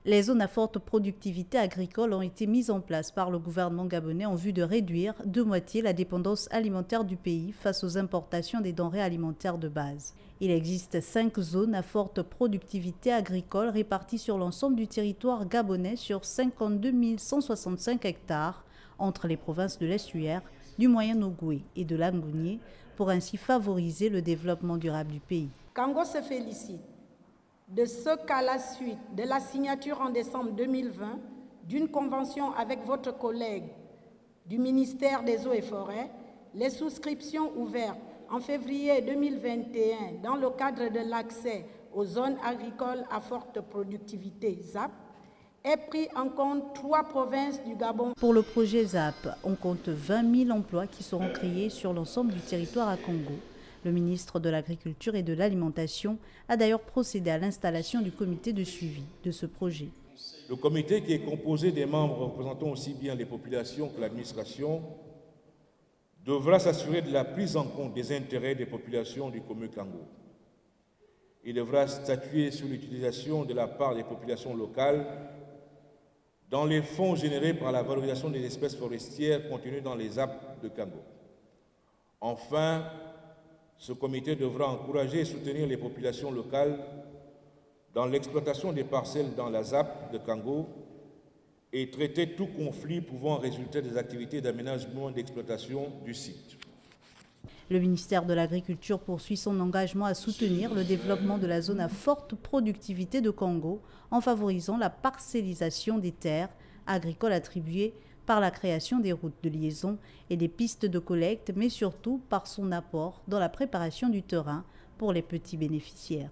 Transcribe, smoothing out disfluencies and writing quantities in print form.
Les zones à forte productivité agricole ont été mises en place par le gouvernement gabonais en vue de réduire de moitié la dépendance alimentaire du pays face aux importations des denrées alimentaires de base. Il existe 5 zones à forte productivité agricole réparties sur l'ensemble du territoire gabonais sur 52 165 hectares entre les provinces de l'Estuaire, du Moyen-Ogooué et de l'Angounié pour ainsi favoriser le développement durable du pays. Kango se félicite de ce qu'à la suite de la signature en décembre 2020 d'une convention avec votre collègue du ministère des Eaux et Forêts, les souscriptions ouvertes en février 2021 dans le cadre de l'accès aux zones agricoles à forte productivité ZAP aient pris en compte 3 provinces du Gabon. Pour le projet ZAP, on compte 20 000 emplois qui seront créés sur l'ensemble du territoire à Congo. Le ministre de l'Agriculture et de l'Alimentation a d'ailleurs procédé à l'installation du comité de suivi de ce projet. Le comité, qui est composé des membres représentant aussi bien les populations que l'administration, devra s'assurer de la prise en compte des intérêts des populations du Comé-Kango. Il devra statuer sur l'utilisation de la part des populations locales dans les fonds générés par la valorisation des espèces forestières contenues dans les ZAP de Kango. Enfin, ce comité devra encourager et soutenir les populations locales dans l'exploitation des parcelles dans la ZAP de Kango et traiter tout conflit pouvant résulter des activités d'aménagement et d'exploitation du site. Le ministère de l'Agriculture poursuit son engagement à soutenir le développement de la zone à forte productivité de Congo en favorisant la parcellisation des terres agricoles attribuées par la création des routes de liaison et des pistes de collecte, mais surtout par son apport dans la préparation du terrain pour les petits bénéficiaires.